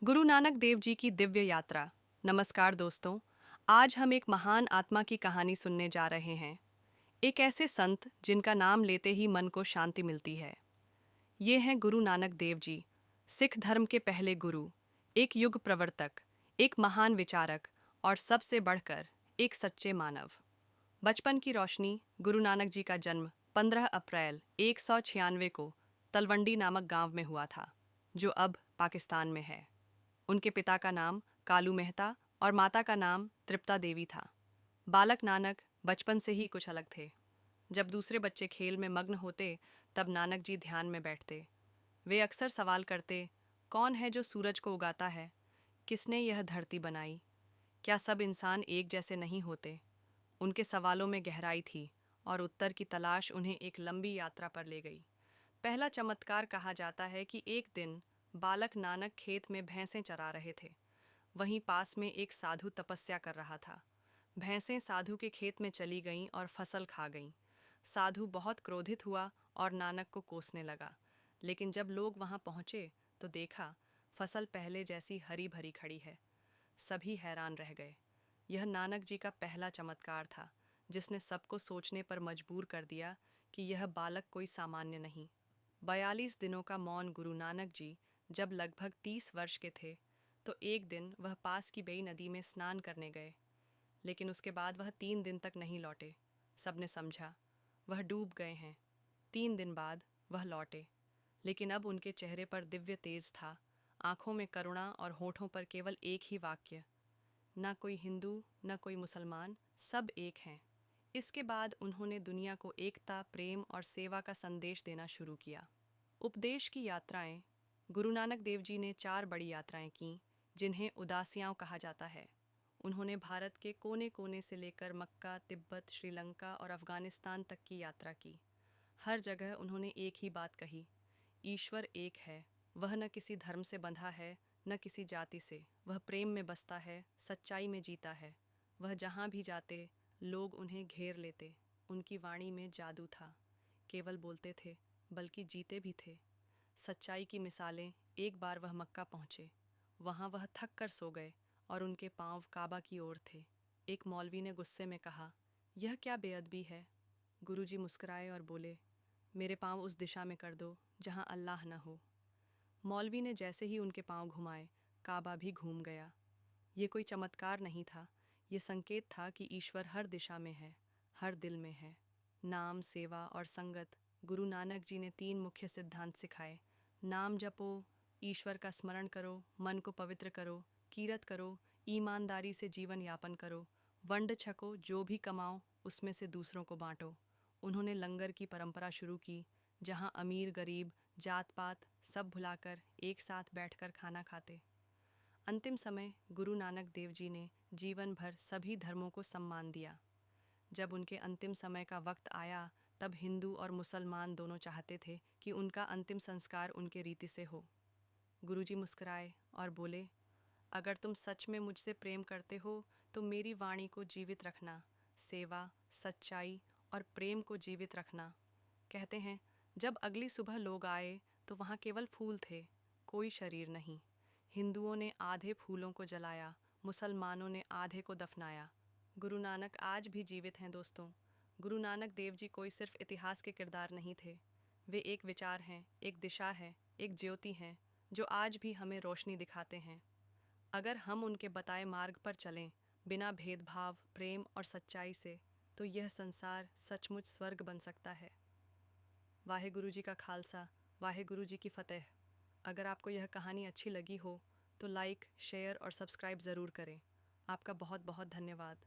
गुरु नानक देव जी की दिव्य यात्रा। नमस्कार दोस्तों, आज हम एक महान आत्मा की कहानी सुनने जा रहे हैं। एक ऐसे संत जिनका नाम लेते ही मन को शांति मिलती है। ये हैं गुरु नानक देव जी, सिख धर्म के पहले गुरु, एक युग प्रवर्तक, एक महान विचारक और सबसे बढ़कर एक सच्चे मानव। बचपन की रोशनी। गुरु नानक जी का जन्म 15 अप्रैल 196 को तलवंडी नामक गांव में हुआ था, जो अब पाकिस्तान में है। उनके पिता का नाम कालू मेहता और माता का नाम तृप्ता देवी था। बालक नानक बचपन से ही कुछ अलग थे। जब दूसरे बच्चे खेल में मग्न होते, तब नानक जी ध्यान में बैठते। वे अक्सर सवाल करते, कौन है जो सूरज को उगाता है? किसने यह धरती बनाई? क्या सब इंसान एक जैसे नहीं होते? उनके सवालों में गहराई थी और उत्तर की तलाश उन्हें एक लंबी यात्रा पर ले गई। पहला चमत्कार कहा जाता है कि एक दिन बालक नानक खेत में भैंसें चरा रहे थे। वहीं पास में एक साधु तपस्या कर रहा था। भैंसें साधु के खेत में चली गईं और फसल खा गईं। साधु बहुत क्रोधित हुआ और नानक को कोसने लगा। लेकिन जब लोग वहां पहुंचे तो देखा फसल पहले जैसी हरी भरी खड़ी है। सभी हैरान रह गए। यह नानक जी का पहला चमत्कार था, जिसने सबको सोचने पर मजबूर कर दिया कि यह बालक कोई सामान्य नहीं। 42 दिनों का मौन। गुरु नानक जी जब लगभग 30 वर्ष के थे, तो एक दिन वह पास की बेई नदी में स्नान करने गए। लेकिन उसके बाद वह 3 दिन तक नहीं लौटे। सबने समझा वह डूब गए हैं। 3 दिन बाद वह लौटे, लेकिन अब उनके चेहरे पर दिव्य तेज था, आंखों में करुणा और होठों पर केवल एक ही वाक्य, ना कोई हिंदू न कोई मुसलमान, सब एक हैं। इसके बाद उन्होंने दुनिया को एकता, प्रेम और सेवा का संदेश देना शुरू किया। उपदेश की यात्राएं। गुरु नानक देव जी ने 4 बड़ी यात्राएं कीं, जिन्हें उदासियां कहा जाता है। उन्होंने भारत के कोने कोने से लेकर मक्का, तिब्बत, श्रीलंका और अफगानिस्तान तक की यात्रा की। हर जगह उन्होंने एक ही बात कही, ईश्वर एक है। वह न किसी धर्म से बंधा है, न किसी जाति से। वह प्रेम में बसता है, सच्चाई में जीता है। वह जहाँ भी जाते, लोग उन्हें घेर लेते। उनकी वाणी में जादू था। केवल बोलते थे, बल्कि जीते भी थे। सच्चाई की मिसालें। एक बार वह मक्का पहुँचे। वहाँ वह थक कर सो गए और उनके पांव काबा की ओर थे। एक मौलवी ने गुस्से में कहा, यह क्या बेअदबी है? गुरुजी मुस्कुराए और बोले, मेरे पांव उस दिशा में कर दो जहाँ अल्लाह न हो। मौलवी ने जैसे ही उनके पांव घुमाए, काबा भी घूम गया। ये कोई चमत्कार नहीं था, ये संकेत था कि ईश्वर हर दिशा में है, हर दिल में है। नाम, सेवा और संगत। गुरु नानक जी ने 3 मुख्य सिद्धांत सिखाए। नाम जपो, ईश्वर का स्मरण करो, मन को पवित्र करो, कीरत करो, ईमानदारी से जीवन यापन करो, वंड छको, जो भी कमाओ उसमें से दूसरों को बांटो। उन्होंने लंगर की परंपरा शुरू की, जहां अमीर गरीब जात पात सब भुलाकर एक साथ बैठकर खाना खाते। अंतिम समय गुरु नानक देव जी ने जीवन भर सभी धर्मों को सम्मान दिया। जब उनके अंतिम समय का वक्त आया, तब हिंदू और मुसलमान दोनों चाहते थे कि उनका अंतिम संस्कार उनके रीति से हो। गुरुजी मुस्कुराए और बोले, अगर तुम सच में मुझसे प्रेम करते हो तो मेरी वाणी को जीवित रखना, सेवा, सच्चाई और प्रेम को जीवित रखना। कहते हैं, जब अगली सुबह लोग आए तो वहाँ केवल फूल थे, कोई शरीर नहीं। हिंदुओं ने आधे फूलों को जलाया, मुसलमानों ने आधे को दफनाया। गुरु नानक आज भी जीवित हैं दोस्तों। गुरु नानक देव जी कोई सिर्फ इतिहास के किरदार नहीं थे। वे एक विचार हैं, एक दिशा है, एक ज्योति हैं, जो आज भी हमें रोशनी दिखाते हैं। अगर हम उनके बताए मार्ग पर चलें, बिना भेदभाव, प्रेम और सच्चाई से, तो यह संसार सचमुच स्वर्ग बन सकता है। वाहेगुरु जी का खालसा, वाहेगुरु जी की फ़तेह। अगर आपको यह कहानी अच्छी लगी हो तो लाइक, शेयर और सब्सक्राइब ज़रूर करें। आपका बहुत बहुत धन्यवाद।